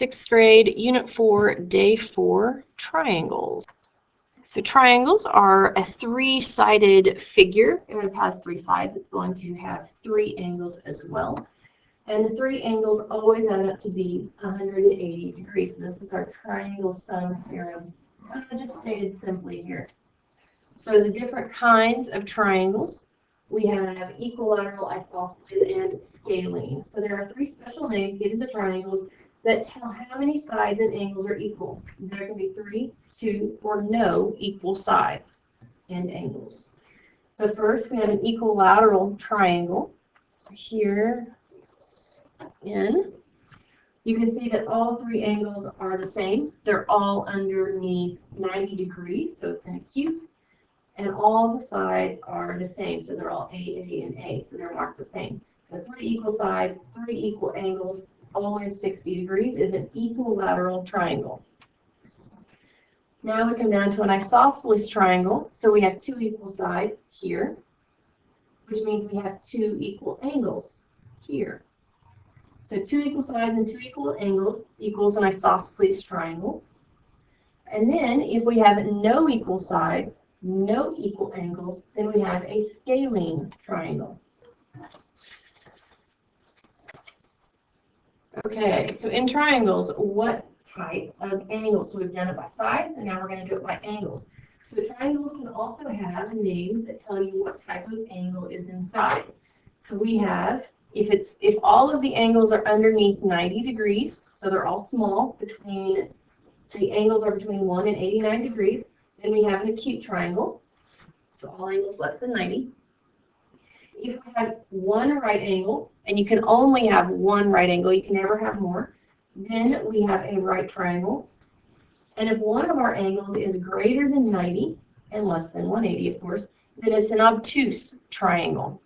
6th grade, Unit 4, Day 4, triangles. So triangles are a three-sided figure. If it has three sides, it's going to have three angles as well. And the three angles always add up to be 180 degrees. So this is our triangle sum theorem. Just stated simply here. So the different kinds of triangles, we have equilateral, isosceles, and scalene. So there are three special names given to triangles that tell how many sides and angles are equal. There can be 3, 2, or no equal sides and angles. So first we have an equilateral triangle. So here, you can see that all three angles are the same. They're all underneath 90 degrees, so it's an acute. And all the sides are the same, so they're all A, and A, so they're marked the same. So 3 equal sides, 3 equal angles, always 60 degrees is an equilateral triangle. Now we come down to an isosceles triangle. So we have 2 equal sides here, which means we have 2 equal angles here. So 2 equal sides and 2 equal angles equals an isosceles triangle. And then if we have no equal sides, no equal angles, then we have a scalene triangle. Okay, so in triangles, what type of angles? So we've done it by sides, and now we're going to do it by angles. So triangles can also have names that tell you what type of angle is inside. So we have, if all of the angles are underneath 90 degrees, so they're all small, the angles are between 1 and 89 degrees, then we have an acute triangle, so all angles less than 90. If we have one right angle, and you can only have one right angle, you can never have more, then we have a right triangle. And if one of our angles is greater than 90, and less than 180, of course, then it's an obtuse triangle.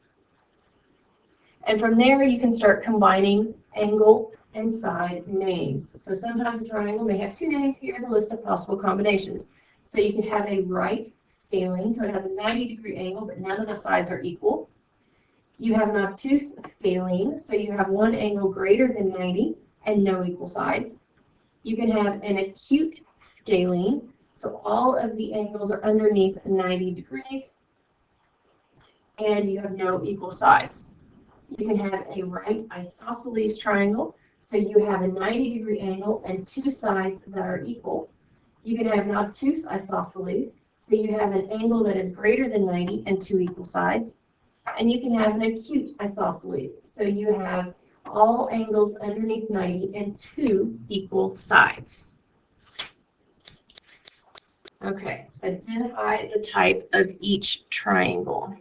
And from there, you can start combining angle and side names. So sometimes a triangle may have 2 names. Here's a list of possible combinations. So you can have a right scalene, so it has a 90-degree angle, but none of the sides are equal. You have an obtuse scalene, so you have one angle greater than 90 and no equal sides. You can have an acute scalene, so all of the angles are underneath 90 degrees, and you have no equal sides. You can have a right isosceles triangle, so you have a 90-degree angle and 2 sides that are equal. You can have an obtuse isosceles, so you have an angle that is greater than 90 and 2 equal sides. And you can have an acute isosceles, so you have all angles underneath 90 and 2 equal sides. Okay, so identify the type of each triangle.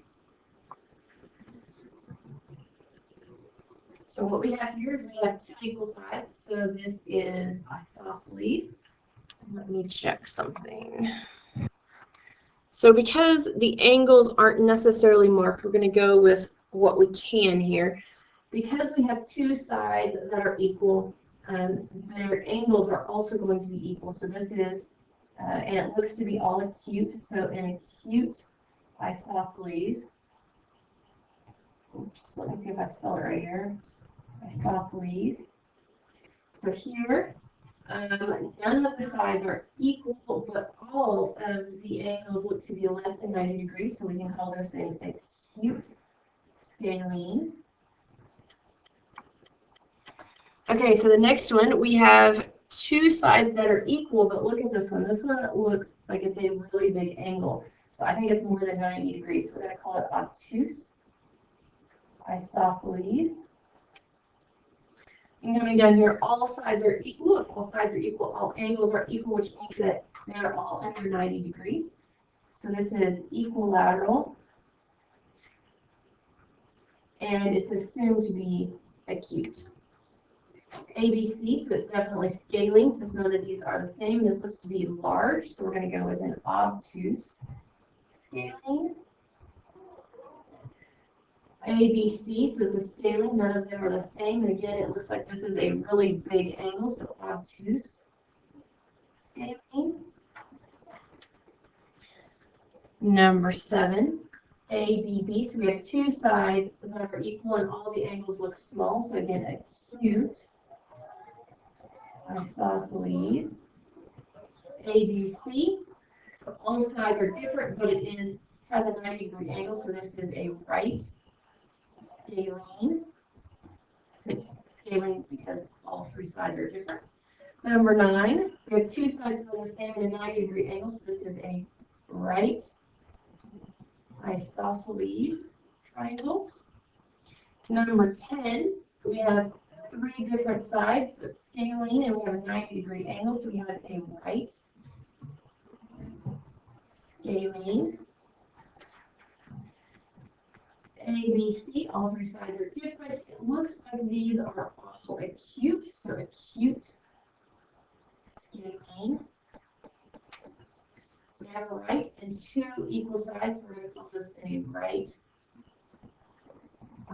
So what we have here is we have 2 equal sides, so this is isosceles. Let me check something. So because the angles aren't necessarily marked, we're going to go with what we can here. Because we have 2 sides that are equal, their angles are also going to be equal. So this is, and it looks to be all acute, so an acute isosceles. Oops, let me see if I spell it right here. Isosceles. So here, none of the sides are equal, but all of the angles look to be less than 90 degrees, so we can call this an acute scalene. Okay, so the next one, we have 2 sides that are equal, but look at this one. This one looks like it's a really big angle. So I think it's more than 90 degrees. So we're going to call it obtuse isosceles. And coming down here, all sides are equal. If all sides are equal, all angles are equal, which means that they're all under 90 degrees. So this is equilateral. And it's assumed to be acute. ABC, so it's definitely scaling, since none of these are the same. This looks to be large, so we're going to go with an obtuse scaling. ABC, so it's a scaling, none of them are the same. And again, it looks like this is a really big angle, so obtuse scaling. Number 7, ABB, so we have 2 sides that are equal and all the angles look small, so again, acute isosceles, ABC. So all sides are different, but it has a 90-degree angle, so this is a right scalene. Since scaling because all three sides are different. Number 9, we have two sides that are the same at a 90-degree angle, so this is a right isosceles triangle. Number 10, we have three different sides, so it's scalene, and we have a 90-degree angle, so we have a right scalene. ABC, all three sides are different. It looks like these are all acute, so acute scalene. We have a right and two equal sides, so we're going to call this a right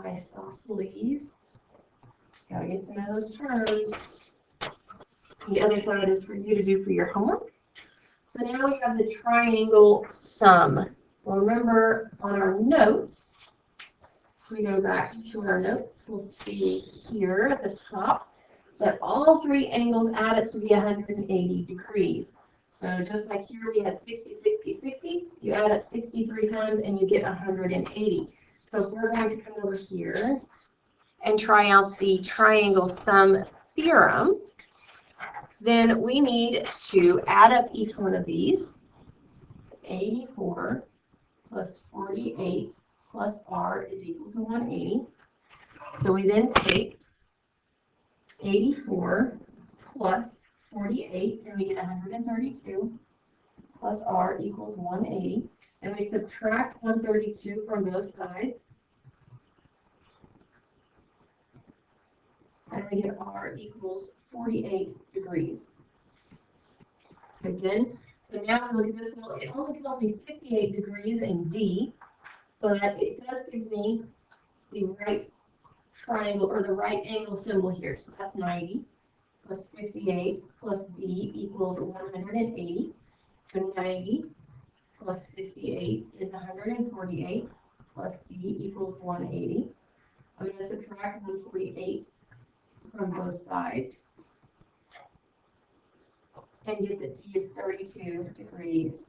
isosceles. Gotta get some of those terms. The other side is for you to do for your homework. So now we have the triangle sum. Well, remember on our notes, if we go back to our notes, we'll see here at the top that all three angles add up to be 180 degrees. So just like here we had 60, 60, 60, you add up 63 times and you get 180. So if we're going to come over here and try out the triangle sum theorem, then we need to add up each one of these. So 84 plus 48 plus r is equal to 180. So we then take 84 plus 48, and we get 132, plus r equals 180. And we subtract 132 from both sides. And we get r equals 48 degrees. So again, so now we look at this, well, it only tells me 58 degrees in D, but it does give me the right triangle, or the right angle symbol here. So that's 90 plus 58 plus D equals 180. So 90 plus 58 is 148 plus D equals 180. I'm going to subtract 148 from both sides and get that D is 32 degrees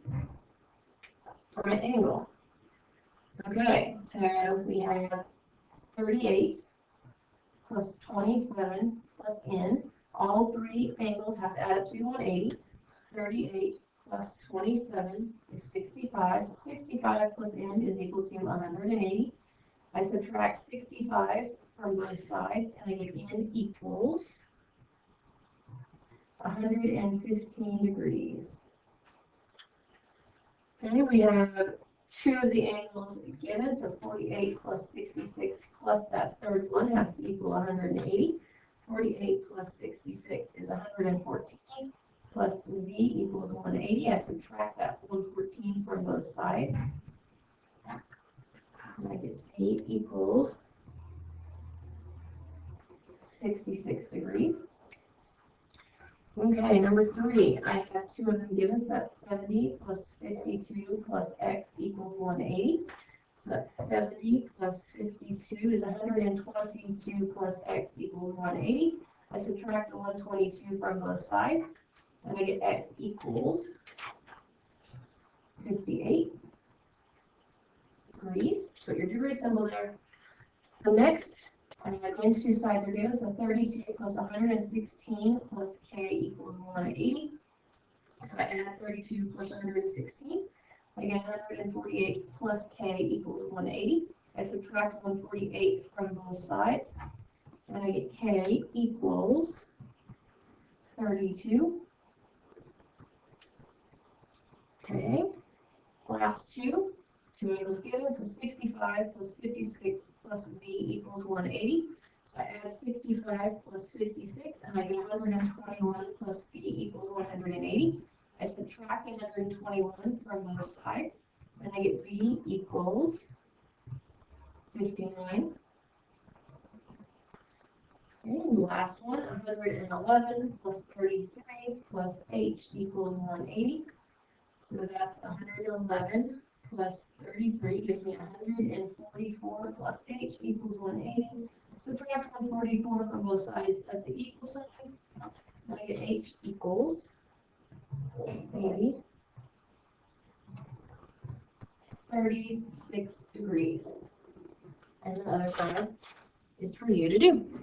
for an angle. Okay, so we have 38 plus 27 plus n. All three angles have to add up to be 180. 38 plus 27 is 65. So 65 plus n is equal to 180. I subtract 65 from both sides, and I get n equals 115 degrees. Okay, we have two of the angles given, so 48 plus 66 plus that third one has to equal 180. 48 plus 66 is 114, plus z equals 180. I subtract that 114 from both sides. And I get z equals 66 degrees. Okay, number 3, I have two of them given, so that's 70 plus 52 plus x equals 180. So that's 70 plus 52 is 122 plus x equals 180. I subtract the 122 from both sides, and I get x equals 58 degrees. Put your degree symbol there. So next, again, two sides are given, so 32 plus 116 plus k equals 180. So I add 32 plus 116. I get 148 plus k equals 180. I subtract 148 from both sides, and I get k equals 32. Okay, last two angles given, so 65 plus 56 plus v equals 180. So I add 65 plus 56, and I get 121 plus v equals 180. I subtract 121 from both sides, and I get v equals 59. Okay, and the last one, 111 plus 33 plus h equals 180. So that's 111 plus 33 gives me 144 plus h equals 180. Subtract 144 from both sides of the equal sign, and I get h equals maybe 36 degrees. And the other side is for you to do.